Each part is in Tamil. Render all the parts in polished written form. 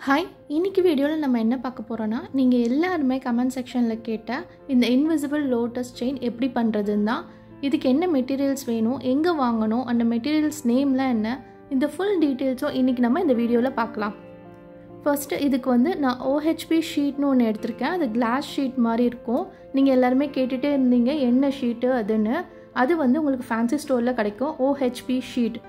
ஹாய், இன்னைக்கு வீடியோவில் நம்ம என்ன பார்க்க போகிறோன்னா, நீங்கள் எல்லாருமே கமெண்ட் செக்ஷனில் கேட்ட இந்த இன்விசிபிள் லோட்டஸ் செயின் எப்படி பண்ணுறதுன்னு தான். இதுக்கு என்ன மெட்டீரியல்ஸ் வேணும், எங்கே வாங்கணும், அந்த மெட்டீரியல்ஸ் நேம்லாம் என்ன, இந்த ஃபுல் டீட்டெயில்ஸும் இன்றைக்கி நம்ம இந்த வீடியோவில் பார்க்கலாம். ஃபர்ஸ்ட்டு இதுக்கு வந்து நான் OHP ஷீட்னு ஒன்று எடுத்திருக்கேன். அது கிளாஸ் ஷீட் மாதிரி இருக்கும். நீங்கள் எல்லாருமே கேட்டுகிட்டே இருந்தீங்க என்ன ஷீட்டு அதுன்னு. அது வந்து உங்களுக்கு ஃபேன்சி ஸ்டோரில் கிடைக்கும். OHP ஷீட்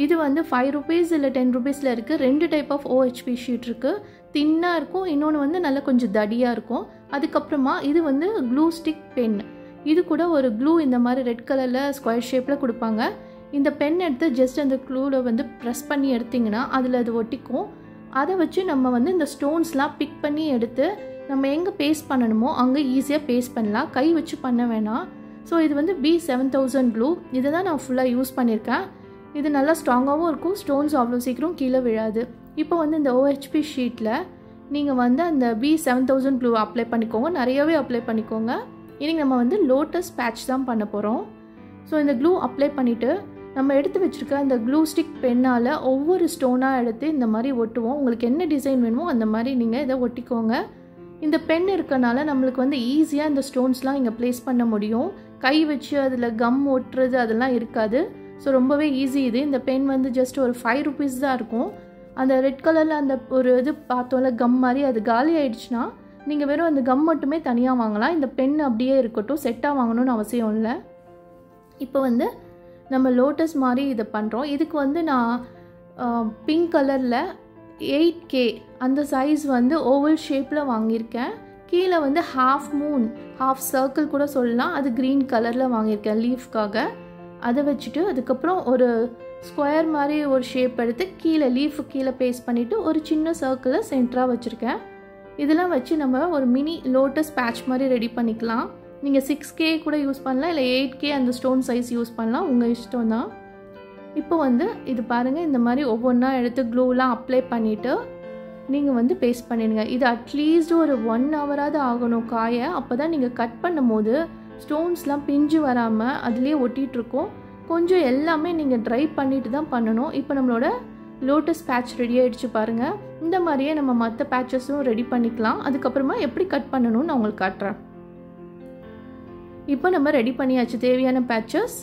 இது வந்து 5 rupees இல்லை 10 rupeesல இருக்குது. 2 டைப் ஆஃப் OHP ஷீட் இருக்குது. தின்னாக இருக்கும், இன்னொன்று வந்து நல்லா கொஞ்சம் தடியாக இருக்கும். அதுக்கப்புறமா இது வந்து க்ளூ ஸ்டிக் பென். இது கூட ஒரு க்ளூ இந்த மாதிரி ரெட் கலரில் ஸ்கொயர் ஷேப்பில் கொடுப்பாங்க. இந்த பென் எடுத்து ஜஸ்ட் அந்த க்ளூவில் வந்து ப்ரெஸ் பண்ணி எடுத்திங்கன்னா அதில் அது ஒட்டிக்கும். அதை வச்சு நம்ம வந்து இந்த ஸ்டோன்ஸ்லாம் பிக் பண்ணி எடுத்து நம்ம எங்கே பேஸ்ட் பண்ணணுமோ அங்கே ஈஸியாக பேஸ்ட் பண்ணலாம். கை வச்சு பண்ண வேணாம். ஸோ இது வந்து B7000 க்ளூ. இதை தான் நான் ஃபுல்லாக யூஸ் பண்ணியிருக்கேன். இது நல்லா ஸ்ட்ராங்காகவும் இருக்கும். ஸ்டோன்ஸ் அவ்வளோ சீக்கிரம் கீழே விழாது. இப்போ வந்து இந்த OHP ஷீட்டில் நீங்கள் வந்து அந்த B7000 க்ளூ அப்ளை பண்ணிக்கோங்க. நிறையவே அப்ளை பண்ணிக்கோங்க. இன்றைக்கி நம்ம வந்து லோட்டஸ் பேட்ச் தான் பண்ண போகிறோம். ஸோ இந்த க்ளூ அப்ளை பண்ணிவிட்டு நம்ம எடுத்து வச்சுருக்க அந்த க்ளூ ஸ்டிக் பென்னால் ஒவ்வொரு ஸ்டோனாக எடுத்து இந்த மாதிரி ஒட்டுவோம். உங்களுக்கு என்ன டிசைன் வேணுமோ அந்த மாதிரி நீங்கள் இதை ஒட்டிக்கோங்க. இந்த பென் இருக்கனால நம்மளுக்கு வந்து ஈஸியாக இந்த ஸ்டோன்ஸ்லாம் இங்கே ப்ளேஸ் பண்ண முடியும். கை வச்சு அதில் கம் ஒட்டுறது அதெல்லாம் இருக்காது. ஸோ ரொம்பவே ஈஸி இது. இந்த பென் வந்து ஜஸ்ட் ஒரு 5 rupees தான் இருக்கும். அந்த ரெட் கலரில் அந்த ஒரு இது பார்த்தோம்ல கம் மாதிரி, அது காலி ஆகிடுச்சுன்னா நீங்கள் வெறும் அந்த கம் மட்டுமே தனியாக வாங்கலாம். இந்த பென் அப்படியே இருக்கட்டும், செட்டாக வாங்கணும்னு அவசியம் இல்லை. இப்போ வந்து நம்ம லோட்டஸ் மாதிரி இதை பண்ணுறோம். இதுக்கு வந்து நான் பிங்க் கலரில் 8K அந்த சைஸ் வந்து ஓவல் ஷேப்பில் வாங்கியிருக்கேன். கீழே வந்து ஹாஃப் மூன், ஹாஃப் சர்க்கிள் கூட சொல்லலாம், அது க்ரீன் கலரில் வாங்கியிருக்கேன் லீஃப்காக. அதை வச்சுட்டு அதுக்கப்புறம் ஒரு ஸ்கொயர் மாதிரி ஒரு ஷேப் எடுத்து கீழே லீஃபு கீழே பேஸ்ட் பண்ணிவிட்டு ஒரு சின்ன சர்க்கிளை சென்டராக வச்சுருக்கேன். இதெல்லாம் வச்சு நம்ம ஒரு மினி லோட்டஸ் பேட்ச் மாதிரி ரெடி பண்ணிக்கலாம். நீங்கள் 6K கூட யூஸ் பண்ணலாம், இல்லை 8K அந்த ஸ்டோன் சைஸ் யூஸ் பண்ணலாம், உங்கள் இஷ்டம் தான். இப்போ வந்து இது பாருங்கள், இந்த மாதிரி ஒவ்வொன்றா எடுத்து க்ளூலாம் அப்ளை பண்ணிவிட்டு நீங்கள் வந்து பேஸ்ட் பண்ணிடுங்க. இது அட்லீஸ்ட் ஒரு 1 hour ஆகணும் காய. அப்போ தான் நீங்கள் கட் பண்ணும் போது ஸ்டோன்ஸ்லாம் பிஞ்சு வராமல் அதுலேயே ஒட்டிகிட்ருக்கும். கொஞ்சம் எல்லாமே நீங்கள் ட்ரை பண்ணிட்டு தான் பண்ணணும். இப்போ நம்மளோட லோட்டஸ் பேட்ச் ரெடி ஆகிடுச்சு பாருங்கள். இந்த மாதிரியே நம்ம மற்ற பேட்சஸும் ரெடி பண்ணிக்கலாம். அதுக்கப்புறமா எப்படி கட் பண்ணணும்னு நான் உங்களுக்கு காட்டுறேன். இப்போ நம்ம ரெடி பண்ணியாச்சு தேவையான பேட்சஸ்.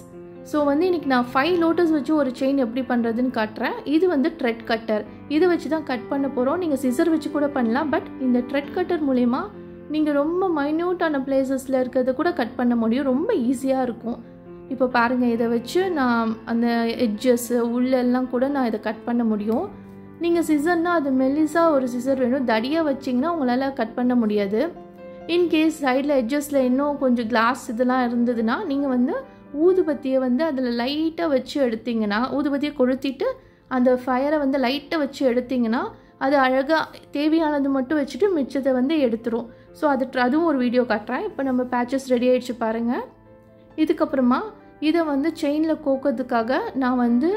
ஸோ வந்து இன்றைக்கி நான் 5 லோட்டஸ் வச்சு ஒரு செயின் எப்படி பண்ணுறதுன்னு காட்டுறேன். இது வந்து த்ரெட் கட்டர். இதை வச்சு தான் கட் பண்ண போகிறோம். நீங்கள் சிசர் வச்சு கூட பண்ணலாம். பட் இந்த த்ரெட் கட்டர் மூலிமா நீங்கள் ரொம்ப மைன்யூட்டான பிளேசஸில் இருக்கிறத கூட கட் பண்ண முடியும். ரொம்ப ஈஸியாக இருக்கும். இப்போ பாருங்கள், இதை வச்சு நான் அந்த எட்ஜஸ்ஸு உள்ளெல்லாம் கூட நான் இதை கட் பண்ண முடியும். நீங்கள் சிசர்னால் அது மெல்லிஸாக ஒரு சிசர் வேணும். தடியாக வச்சிங்கன்னா உங்களால் கட் பண்ண முடியாது. இன்கேஸ் சைடில் எட்ஜஸில் இன்னும் கொஞ்சம் கிளாஸ் இதெல்லாம் இருந்ததுன்னா நீங்கள் வந்து ஊதுபத்தியை வந்து அதில் லைட்டாக வச்சு எடுத்திங்கன்னா, ஊதுபத்தியை கொளுத்திட்டு அந்த ஃபயரை வந்து லைட்டாக வச்சு எடுத்திங்கன்னா அது அழகாக தேவையானது மட்டும் வச்சுட்டு மிச்சத்தை வந்து எடுத்துரும். ஸோ அதுவும் ஒரு வீடியோ காட்டுறேன். இப்போ நம்ம பேட்சஸ் ரெடி ஆகிடுச்சு பாருங்கள். இதுக்கப்புறமா இதை வந்து செயினில் கோக்கிறதுக்காக நான் வந்து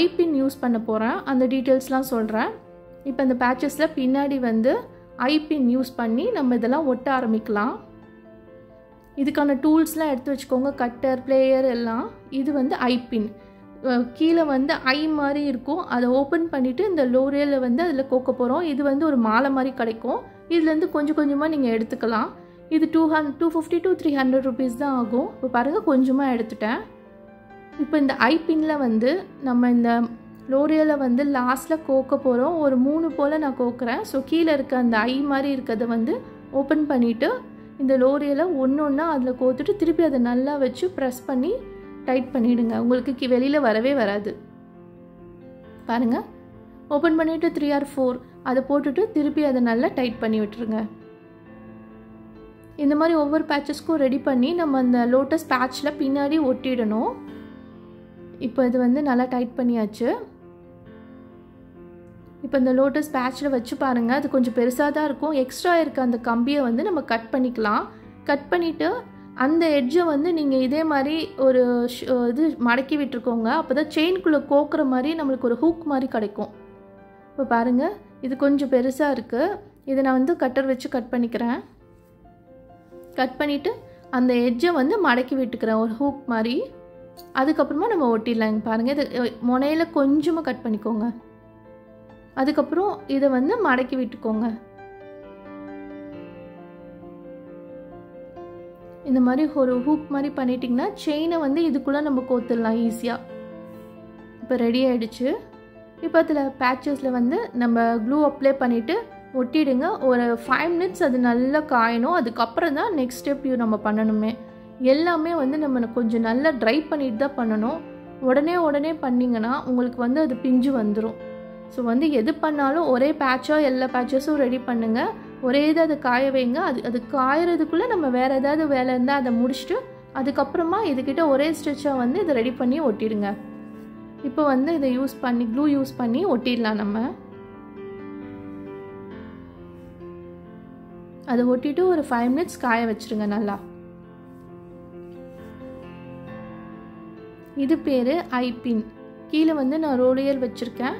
ஐபின் யூஸ் பண்ண போகிறேன். அந்த டீட்டெயில்ஸ்லாம் சொல்கிறேன். இப்போ இந்த பேட்சஸில் பின்னாடி வந்து ஐபின் யூஸ் பண்ணி நம்ம இதெல்லாம் ஒட்ட ஆரம்பிக்கலாம். இதுக்கான டூல்ஸ்லாம் எடுத்து வச்சுக்கோங்க, கட்டர், பிளேயர் எல்லாம். இது வந்து ஐபின். கீழே வந்து ஐ மாதிரி இருக்கும். அதை ஓப்பன் பண்ணிவிட்டு இந்த லோரியலில் வந்து அதில் கோக்க போகிறோம். இது வந்து ஒரு மாலை மாதிரி கிடைக்கும். இதுலேருந்து கொஞ்சம் கொஞ்சமாக நீங்கள் எடுத்துக்கலாம். இது 250 to 300 rupees தான் ஆகும். இப்போ பாருங்கள், கொஞ்சமாக எடுத்துட்டேன். இப்போ இந்த ஐபின்னில் வந்து நம்ம இந்த லோரியலை வந்து லாஸ்ட்டில் கோக்க போகிறோம். ஒரு 3 போல் நான் கோக்குறேன். ஸோ கீழே இருக்க அந்த ஐ மாதிரி இருக்கிறத வந்து ஓப்பன் பண்ணிவிட்டு இந்த லோரியலை ஒன்று ஒன்றா அதில் கோத்துட்டு திருப்பி அதை நல்லா வச்சு ப்ரெஸ் பண்ணி டைட் பண்ணிவிடுங்க. உங்களுக்கு வெளியில் வரவே வராது. பாருங்கள், ஓப்பன் பண்ணிவிட்டு 3 or 4 அதை போட்டுட்டு திருப்பி அதை நல்லா டைட் பண்ணி விட்டுருங்க. இந்த மாதிரி ஒவ்வொரு பேட்சஸ்க்கும் ரெடி பண்ணி நம்ம அந்த லோட்டஸ் பேட்சில் பின்னாடி ஒட்டிடணும். இப்போ இது வந்து நல்லா டைட் பண்ணியாச்சு. இப்போ இந்த லோட்டஸ் பேட்சில் வச்சு பாருங்கள், அது கொஞ்சம் பெருசாக தான் இருக்கும். எக்ஸ்ட்ரா இருக்க அந்த கம்பியை வந்து நம்ம கட் பண்ணிக்கலாம். கட் பண்ணிவிட்டு அந்த எட்ஜை வந்து நீங்கள் இதே மாதிரி ஒரு இது மடக்கி விட்டுருக்கோங்க. அப்போ தான் செயின்குள்ளே கோக்குற மாதிரி நம்மளுக்கு ஒரு ஹூக் மாதிரி கிடைக்கும். இப்போ பாருங்கள், இது கொஞ்சம் பெருசாக இருக்குது. இதை நான் வந்து கட்டர் வச்சு கட் பண்ணிக்கிறேன். கட் பண்ணிவிட்டு அந்த எட்ஜை வந்து மடக்கி விட்டுக்கிறேன் ஒரு ஹூக் மாதிரி. அதுக்கப்புறமா நம்ம ஒட்டிடலாங்க. பாருங்கள், இது முனையில் கொஞ்சமாக கட் பண்ணிக்கோங்க. அதுக்கப்புறம் இதை வந்து மடக்கி விட்டுக்கோங்க. இந்த மாதிரி ஒரு ஹூக் மாதிரி பண்ணிட்டிங்கன்னா செயினை வந்து இதுக்குள்ளே நம்ம கோத்துடலாம் ஈஸியாக. இப்போ ரெடி ஆகிடுச்சு. இப்போ அதில் பேச்சஸில் வந்து நம்ம க்ளூ அப்ளை பண்ணிவிட்டு ஒட்டிடுங்க. ஒரு 5 minutes அது நல்லா காயணும். அதுக்கப்புறம் தான் நெக்ஸ்ட் ஸ்டெப் நம்ம பண்ணணுமே. எல்லாமே வந்து நம்ம கொஞ்சம் நல்லா ட்ரை பண்ணிட்டு தான் பண்ணணும். உடனே பண்ணிங்கன்னா உங்களுக்கு வந்து அது பிஞ்சு வந்துடும். ஸோ வந்து எது பண்ணாலும் ஒரே பேட்சாக எல்லா பேட்சஸும் ரெடி பண்ணுங்கள். ஒரே இது அதை காய வைங்க. அது காயறதுக்குள்ளே நம்ம வேறு ஏதாவது வேலை இருந்தால் அதை முடிச்சுட்டு அதுக்கப்புறமா இதுக்கிட்ட ஒரே ஸ்டிச்சாக வந்து இதை ரெடி பண்ணி ஒட்டிடுங்க. இப்போ வந்து இதை க்ளூ யூஸ் பண்ணி ஒட்டிடலாம். நம்ம அதை ஒட்டிட்டு ஒரு 5 minutes காய வச்சுருங்க நல்லா. இது பேர் ஐபின். கீழே வந்து நான் ரோலியல் வச்சுருக்கேன்.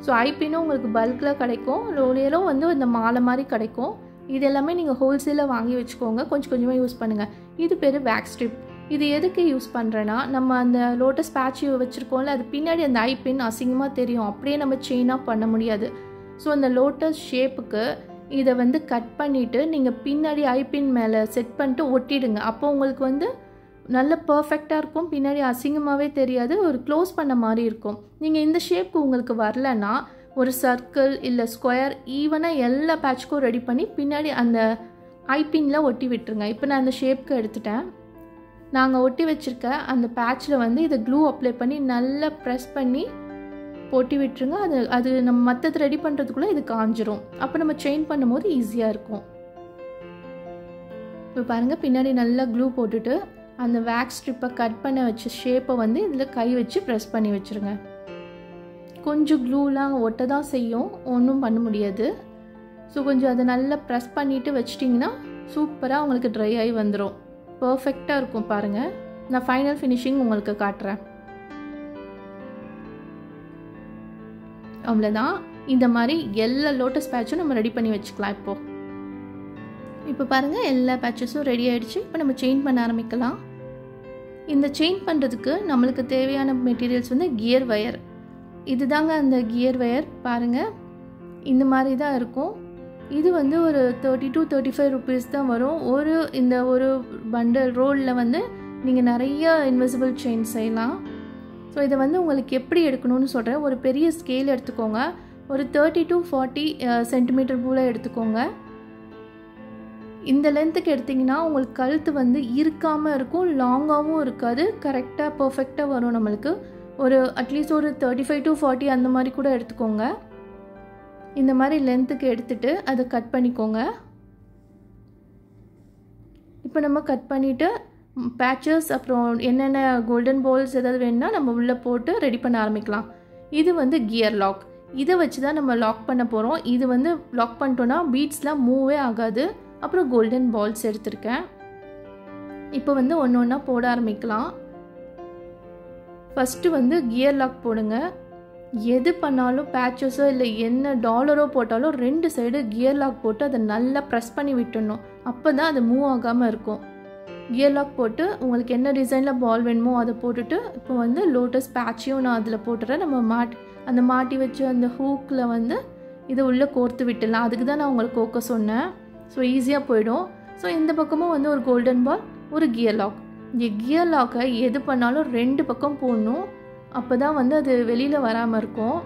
ஸோ ஐபினும் உங்களுக்கு பல்கில் கிடைக்கும், ரோலியலும் வந்து இந்த மாலை மாதிரி கிடைக்கும். இது எல்லாமே நீங்கள் ஹோல்சேலில் வாங்கி வச்சுக்கோங்க. கொஞ்சம் கொஞ்சமாக யூஸ் பண்ணுங்கள். இது பேர் வேக்ஸ் ஸ்ட்ரிப். இது எதுக்கு யூஸ் பண்ணுறேன்னா, நம்ம அந்த லோட்டஸ் பேட்ச் வச்சுருக்கோம்ல, அது பின்னாடி அந்த ஐபின் அசிங்கமாக தெரியும். அப்படியே நம்ம செயினாக பண்ண முடியாது. ஸோ அந்த லோட்டஸ் ஷேப்புக்கு இதை வந்து கட் பண்ணிவிட்டு நீங்கள் பின்னாடி ஐபின் மேலே செட் பண்ணிட்டு ஒட்டிடுங்க. அப்போ உங்களுக்கு வந்து நல்ல பர்ஃபெக்டாக இருக்கும். பின்னாடி அசிங்கமாகவே தெரியாது, ஒரு க்ளோஸ் பண்ண மாதிரி இருக்கும். நீங்கள் இந்த ஷேப்க்கு உங்களுக்கு வரலன்னா ஒரு சர்க்கிள் இல்லை ஸ்கொயர் ஈவனாக எல்லா பேட்ச்க்கும் ரெடி பண்ணி பின்னாடி அந்த ஐபின்ல ஒட்டி விட்டுருங்க. இப்போ நான் அந்த ஷேப்க்கு எடுத்துட்டேன். நாங்கள் ஒட்டி வச்சுருக்க அந்த பேட்சில் வந்து இதை க்ளூ அப்ளை பண்ணி நல்லா ப்ரெஸ் பண்ணி ஒட்டி விட்டுருங்க. அது நம்ம மற்றது ரெடி பண்ணுறதுக்குள்ளே இது காஞ்சிரும். அப்போ நம்ம செயின் பண்ணும்போது ஈஸியாக இருக்கும். இப்போ பாருங்கள், பின்னாடி நல்லா க்ளூ போட்டுட்டு அந்த வேக்ஸ் ஸ்ட்ரிப்பை கட் பண்ண வச்ச ஷேப்பை வந்து இதில் கை வச்சு ப்ரெஸ் பண்ணி வச்சுருங்க. கொஞ்சம் க்ளூலாம் ஒட்ட தான் செய்யும், ஒன்றும் பண்ண முடியாது. ஸோ கொஞ்சம் அதை நல்லா ப்ரெஸ் பண்ணிவிட்டு வச்சிட்டிங்கன்னா சூப்பராக உங்களுக்கு ட்ரை ஆகி வந்துடும். பர்ஃபெக்டாக இருக்கும். பாருங்கள், நான் ஃபைனல் ஃபினிஷிங் உங்களுக்கு காட்டுறேன். அவ்வளோதான். இந்த மாதிரி எல்லா லோட்டஸ் பேட்சும் நம்ம ரெடி பண்ணி வச்சுக்கலாம். இப்போ பாருங்கள், எல்லா பேட்சஸும் ரெடி ஆகிடுச்சு. இப்போ நம்ம செயின் பண்ண ஆரம்பிக்கலாம். இந்த செயின் பண்ணுறதுக்கு நம்மளுக்கு தேவையான மெட்டீரியல்ஸ் வந்து கியர் வயர். இது தாங்க அந்த கியர் வயர். பாருங்கள், இந்த மாதிரி தான் இருக்கும். இது வந்து ஒரு 30 to 35 rupees தான் வரும். இந்த ஒரு பண்டல் ரோலில் வந்து நீங்கள் நிறைய இன்விசிபிள் செயின் செய்யலாம். ஸோ இதை வந்து உங்களுக்கு எப்படி எடுக்கணும்னு சொல்கிறேன். ஒரு பெரிய ஸ்கேல் எடுத்துக்கோங்க. ஒரு 30 to 40 சென்டிமீட்டர் போல் எடுத்துக்கோங்க. இந்த லென்த்துக்கு எடுத்திங்கன்னா உங்களுக்கு கழுத்து வந்து இருக்காமல் இருக்கும், லாங்காகவும் இருக்காது, கரெக்டாக பர்ஃபெக்டாக வரும். நம்மளுக்கு அட்லீஸ்ட் ஒரு 35 to 40 அந்த மாதிரி கூட எடுத்துக்கோங்க. இந்த மாதிரி லென்த்துக்கு எடுத்துகிட்டு அதை கட் பண்ணிக்கோங்க. இப்போ நம்ம கட் பண்ணிவிட்டு பேட்சஸ் அப்புறம் என்னென்ன கோல்டன் பால்ஸ் ஏதாவது வேணும்னா நம்ம உள்ளே போட்டு ரெடி பண்ண ஆரம்பிக்கலாம். இது வந்து கியர் லாக். இதை வச்சு தான் நம்ம லாக் பண்ண போகிறோம். இது வந்து லாக் பண்ணிட்டோன்னா பீட்ஸ்லாம் மூவே ஆகாது. அப்புறம் கோல்டன் பால்ஸ் எடுத்திருக்கேன். இப்போ வந்து ஒன்று ஒன்றா போட ஆரம்பிக்கலாம். ஃபஸ்ட்டு வந்து கியர் லாக் போடுங்க. எது பண்ணாலும் பேட்சஸோ இல்லை என்ன டாலரோ போட்டாலும் 2 சைடு கியர் லாக் போட்டு அதை நல்லா ப்ரெஸ் பண்ணி விட்டுடணும். அப்போ தான் அது மூவ் ஆகாமல் இருக்கும். கியர் லாக் போட்டு உங்களுக்கு என்ன டிசைனில் பால் வேணுமோ அதை போட்டுட்டு இப்போ வந்து லோட்டஸ் பேட்சையும் நான் அதில் போட்டுறேன். நம்ம மாட்டி வச்சு அந்த ஹூக்கில் வந்து இதை உள்ளே கோர்த்து விட்டுடலாம். அதுக்கு தான் நான் உங்களுக்கு கோக்க சொன்னேன். ஸோ ஈஸியாக போயிடும். ஸோ இந்த பக்கமும் வந்து ஒரு கோல்டன் பால், ஒரு கியர் லாக். இந்த கியர் லாக்கை எது பண்ணாலும் 2 பக்கம் போடணும். அப்போ தான் வந்து அது வெளியில் வராமல் இருக்கும்.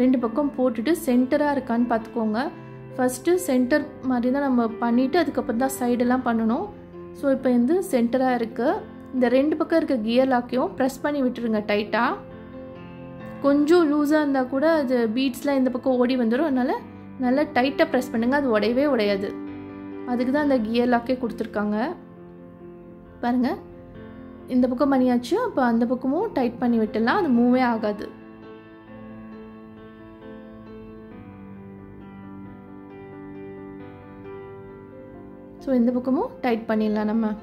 2 பக்கம் போட்டுட்டு சென்டராக இருக்கான்னு பார்த்துக்கோங்க. ஃபஸ்ட்டு சென்டர் மாதிரி தான் நம்ம பண்ணிவிட்டு அதுக்கப்புறம் தான் சைடெல்லாம் பண்ணணும். ஸோ இப்போ வந்து சென்டராக இருக்குது. இந்த 2 பக்கம் இருக்க கியர் லாக்கையும் ப்ரெஸ் பண்ணி விட்டுருங்க டைட்டாக. கொஞ்சம் லூஸாக இருந்தால் கூட அது பீட்ஸ்லாம் இந்த பக்கம் ஓடி வந்துடும். அதனால் நல்லா டைட்டாக ப்ரெஸ் பண்ணுங்கள், அது உடையவே உடையாது. அதுக்கு தான் அந்த கியர் லாக்கே கொடுத்துருக்காங்க. பாருங்கள், இந்த பக்கம் பண்ணியாச்சு. அப்போ அந்த பக்கமும் டைட் பண்ணி விட்டுடலாம், அது மூவே ஆகாது. ஸோ இந்த பக்கமும் டைட் பண்ணிடலாம் நம்ம.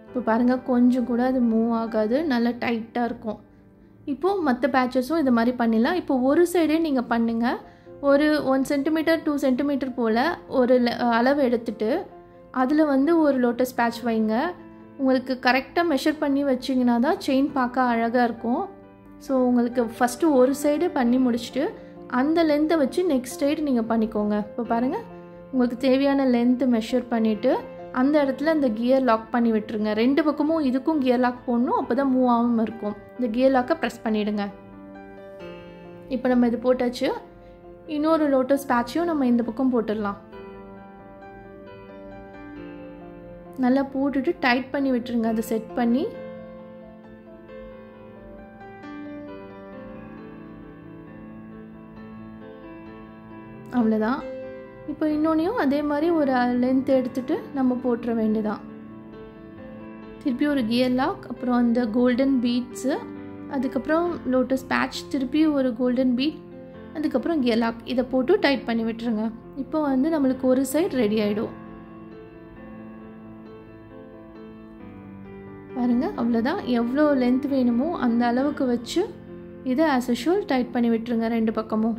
இப்போ பாருங்கள், கொஞ்சம் கூட அது மூவ் ஆகாது, நல்லா டைட்டாக இருக்கும். இப்போது மற்ற பேட்சஸும் இது மாதிரி பண்ணிடலாம். இப்போ ஒரு சைடே நீங்கள் பண்ணுங்கள். ஒரு 1 சென்டிமீட்டர் 2 சென்டிமீட்டர் போல் ஒரு அளவு எடுத்துட்டு அதில் வந்து ஒரு லோட்டஸ் பேட்ச் வைங்க. உங்களுக்கு கரெக்டாக மெஷர் பண்ணி வச்சிங்கன்னா தான் செயின் பார்க்க அழகாக இருக்கும். ஸோ உங்களுக்கு ஃபஸ்ட்டு ஒரு சைடு பண்ணி முடிச்சுட்டு அந்த லென்த்தை வச்சு நெக்ஸ்ட் சைடு நீங்கள் பண்ணிக்கோங்க. இப்போ பாருங்கள், உங்களுக்கு தேவையான லென்த்து மெஷர் பண்ணிவிட்டு அந்த இடத்துல அந்த கியர் லாக் பண்ணி விட்டுருங்க. 2 பக்கமும் இதுக்கும் கியர் லாக் போடணும், அப்போ தான் மூவ் ஆகாமல் இருக்கும். இந்த கியர் லாக்கை ப்ரெஸ் பண்ணிவிடுங்க. இப்போ நம்ம இது போட்டாச்சு. இன்னொரு லோட்டஸ் பேட்சையும் நம்ம இந்த பக்கம் போட்டுடலாம். நல்லா போட்டுட்டு டைட் பண்ணி விட்டுருங்க. அதை செட் பண்ணி அவ்வளோதான். இப்போ இன்னொன்றையும் அதே மாதிரி ஒரு லென்த் எடுத்துகிட்டு நம்ம போட்டுற வேண்டியதான். திருப்பி ஒரு கியர் லாக், அப்புறம் அந்த கோல்டன் பீட்ஸு, அதுக்கப்புறம் லோட்டஸ் பேட்ச், திருப்பி ஒரு கோல்டன் பீட், அதுக்கப்புறம் கியர் லாக். இதை போட்டு டைட் பண்ணி விட்டுருங்க. இப்போ வந்து நம்மளுக்கு ஒரு சைடு ரெடி ஆகிடும். பாருங்கள், அவ்வளோதான். எவ்வளோ லென்த் வேணுமோ அந்த அளவுக்கு வச்சு இதை ஆஸ் யூஷுவல் டைட் பண்ணி விட்டுருங்க 2 பக்கமும்.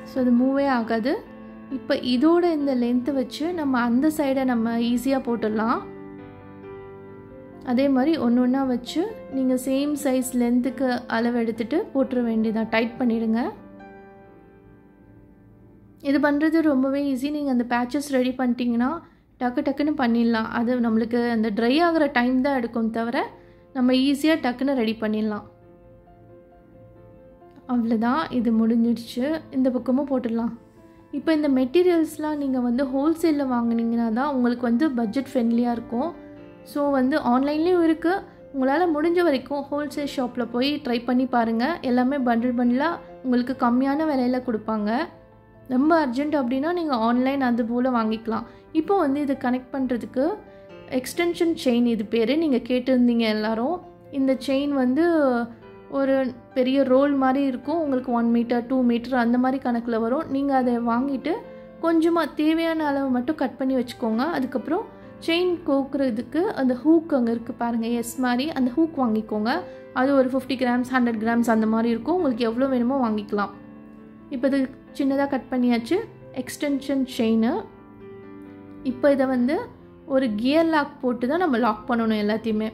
ஸோ அது மூவே ஆகாது. இப்போ இதோட இந்த லென்த்து வச்சு நம்ம அந்த சைடை நம்ம ஈஸியாக போட்டுடலாம். அதே மாதிரி ஒன்று ஒன்றா வச்சு நீங்கள் சேம் சைஸ் லென்த்துக்கு அளவு எடுத்துகிட்டு போட்டுற வேண்டியதான். டைட் பண்ணிவிடுங்க. இது பண்ணுறது ரொம்பவே ஈஸி. நீங்கள் அந்த பேட்சஸ் ரெடி பண்ணிட்டீங்கன்னா டக்குன்னு பண்ணிடலாம். அது நம்மளுக்கு அந்த ட்ரை ஆகிற டைம் தான் எடுக்கும் தவிர நம்ம ஈஸியாக டக்குன்னு ரெடி பண்ணிடலாம். அவ்வளோதான், இது முடிஞ்சிடுச்சு. இந்த பக்கமும் போட்டுடலாம். இப்போ இந்த மெட்டீரியல்ஸ்லாம் நீங்கள் வந்து ஹோல்சேலில் வாங்கினீங்கன்னா தான் உங்களுக்கு வந்து பட்ஜெட் ஃப்ரெண்ட்லியாக இருக்கும். ஸோ வந்து ஆன்லைன்லேயும் இருக்குது. உங்களால் முடிஞ்ச வரைக்கும் ஹோல்சேல் ஷாப்பில் போய் ட்ரை பண்ணி பாருங்கள். எல்லாமே பண்டிலாக உங்களுக்கு கம்மியான விலையில் கொடுப்பாங்க. ரொம்ப அர்ஜென்ட் அப்படின்னா நீங்கள் ஆன்லைன் அது போல் வாங்கிக்கலாம். இப்போ வந்து இதை கனெக்ட் பண்ணுறதுக்கு எக்ஸ்டென்ஷன் செயின், இது பேர் நீங்கள் கேட்டிருந்தீங்க எல்லோரும். இந்த செயின் வந்து ஒரு பெரிய ரோல் மாதிரி இருக்கும். உங்களுக்கு 1 மீட்டர் 2 மீட்டர் அந்த மாதிரி கணக்கில் வரும். நீங்கள் அதை வாங்கிட்டு கொஞ்சமாக தேவையான அளவு மட்டும் கட் பண்ணி வச்சுக்கோங்க. அதுக்கப்புறம் செயின் கோக்குறதுக்கு அந்த ஹூக் அங்கே இருக்குது பாருங்கள், எஸ் மாதிரி அந்த ஹூக் வாங்கிக்கோங்க. அது ஒரு 50 கிராம்ஸ் 100 கிராம்ஸ் அந்த மாதிரி இருக்கும். உங்களுக்கு எவ்வளோ வேணுமோ வாங்கிக்கலாம். இப்போ இது சின்னதாக கட் பண்ணியாச்சு எக்ஸ்டென்ஷன் செயினு. இப்போ இதை வந்து ஒரு கியர் லாக் போட்டு தான் நம்ம லாக் பண்ணணும் எல்லாத்தையுமே.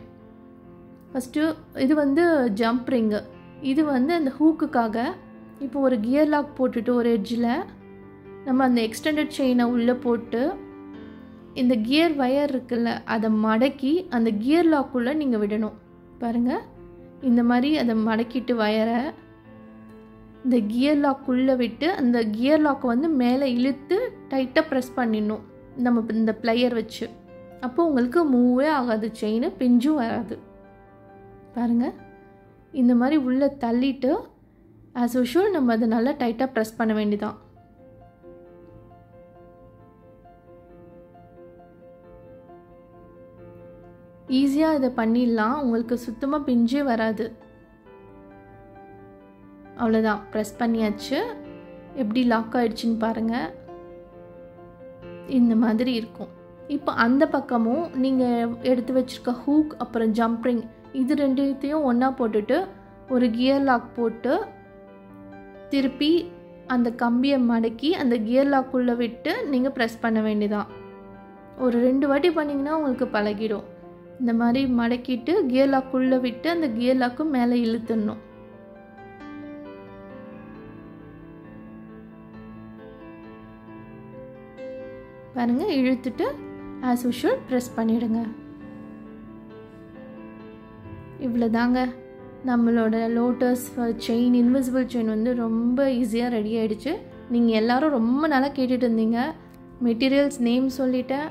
ஃபஸ்ட்டு இது வந்து ஜம்ப் ரிங்கு, இது வந்து அந்த ஹூக்குக்காக. இப்போ ஒரு கியர் லாக் போட்டுட்டு ஒரு எட்ஜில் நம்ம அந்த எக்ஸ்டெண்டட் செயினை உள்ளே போட்டு இந்த கியர் வயர் இருக்குல்ல அதை மடக்கி அந்த கியர் லாக்குள்ளே நீங்கள் விடணும். பாருங்கள், இந்த மாதிரி அதை மடக்கிட்டு வயரை இந்த கியர் லாக்குள்ளே விட்டு அந்த கியர் லாக்கை வந்து மேலே இழுத்து டைட்டாக ப்ரெஸ் பண்ணிடணும் நம்ம இந்த ப்ளையர் வச்சு. அப்போ உங்களுக்கு மூவே ஆகாது, செயின் பிஞ்சும் வராது. பாருங்கள், இந்த மாதிரி உள்ளே தள்ளிட்டு ஆஸ் யூஷுவல் நம்ம அதை நல்லா டைட்டாக ப்ரெஸ் பண்ண வேண்டியதான். ஈஸியாக இதை பண்ணிடலாம், உங்களுக்கு சுத்தமாக பிஞ்சே வராது. அவ்வளோதான், ப்ரெஸ் பண்ணியாச்சு. எப்படி லாக் ஆகிடுச்சின்னு பாருங்கள், இந்த மாதிரி இருக்கும். இப்போ அந்த பக்கமும் நீங்கள் எடுத்து வச்சுருக்க ஹூக் அப்புறம் ஜம்ப்ரிங் இது 2த்தையும் ஒன்றா போட்டுட்டு ஒரு கியர் லாக் போட்டு திருப்பி அந்த கம்பியை மடக்கி அந்த கியர் லாக்குள்ளே விட்டு நீங்கள் ப்ரெஸ் பண்ண வேண்டியதான். ஒரு 2 வாட்டி பண்ணிங்கன்னா உங்களுக்கு பழகிடும். இந்த மாதிரி மடக்கிட்டு கியர் லாக்குள்ளே விட்டு அந்த கியர் லாக்கும் மேலே இழுத்துடணும். பாருங்கள், இழுத்துட்டு ஆஸ் யூஷுவல் ப்ரெஸ் பண்ணிவிடுங்க. இவ்வளோதாங்க, நம்மளோட லோட்டஸ் செயின் இன்விசிபிள் செயின் வந்து ரொம்ப ஈஸியாக ரெடி ஆகிடுச்சு. நீங்கள் எல்லோரும் ரொம்ப நாளாக கேட்டுட்டு இருந்தீங்க. மெட்டீரியல்ஸ் நேம் சொல்லிட்டேன்.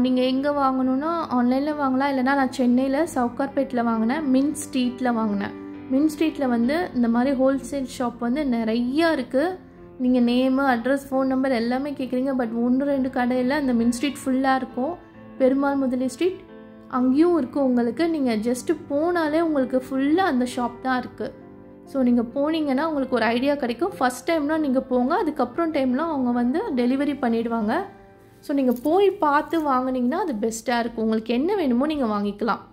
நீங்கள் எங்கே வாங்கணுன்னா ஆன்லைனில் வாங்கலாம், இல்லைனா நான் சென்னையில் சவுகார்பேட்டில் வாங்கினேன், மின் ஸ்ட்ரீட்டில் வாங்கினேன். மின் ஸ்ட்ரீட்டில் வந்து இந்த மாதிரி ஹோல்சேல் ஷாப் வந்து நிறையா இருக்குது. நீங்கள் நேமு அட்ரஸ் ஃபோன் நம்பர் எல்லாமே கேட்குறீங்க, பட் 1-2 கடையில் அந்த மின் ஸ்ட்ரீட் ஃபுல்லாக இருக்கும். பெருமாள் முதலி ஸ்ட்ரீட் அங்கேயும் இருக்குது உங்களுக்கு. நீங்கள் ஜஸ்ட்டு போனாலே உங்களுக்கு ஃபுல்லாக அந்த ஷாப் தான் இருக்குது. ஸோ நீங்கள் போனீங்கன்னா உங்களுக்கு ஒரு ஐடியா கிடைக்கும். ஃபஸ்ட் டைம்னால் நீங்கள் போங்க, அதுக்கப்புறம் டைம்லாம் அவங்க வந்து டெலிவரி பண்ணிவிடுவாங்க. ஸோ நீங்கள் போய் பார்த்து வாங்கினீங்கன்னா அது பெஸ்ட்டாக இருக்கும். உங்களுக்கு என்ன வேணுமோ நீங்கள் வாங்கிக்கலாம்.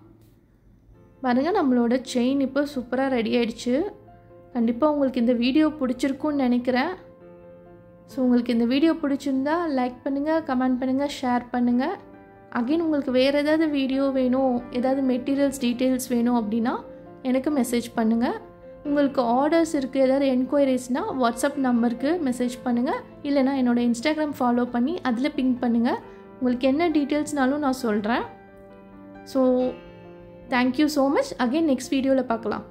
பாருங்கள், நம்மளோட செயின் இப்போ சூப்பராக ரெடி ஆகிடுச்சு. கண்டிப்பாக உங்களுக்கு இந்த வீடியோ பிடிச்சிருக்குன்னு நினைக்கிறேன். ஸோ உங்களுக்கு இந்த வீடியோ பிடிச்சிருந்தா லைக் பண்ணுங்கள், கமெண்ட் பண்ணுங்கள், ஷேர் பண்ணுங்கள். அகைன் உங்களுக்கு வேறு ஏதாவது வீடியோ வேணும், ஏதாவது மெட்டீரியல்ஸ் டீட்டெயில்ஸ் வேணும் அப்படின்னா எனக்கு மெசேஜ் பண்ணுங்கள். உங்களுக்கு ஆர்டர்ஸ் இருக்குது, ஏதாவது என்கொயரிஸ்னால் வாட்ஸ்அப் நம்பருக்கு மெசேஜ் பண்ணுங்கள். இல்லைனா என்னோடய இன்ஸ்டாகிராம் ஃபாலோ பண்ணி அதில் பிங்க் பண்ணுங்கள். உங்களுக்கு என்ன டீட்டெயில்ஸ்னாலும் நான் சொல்கிறேன். So thank you so much. Again next வீடியோவில் பார்க்கலாம்.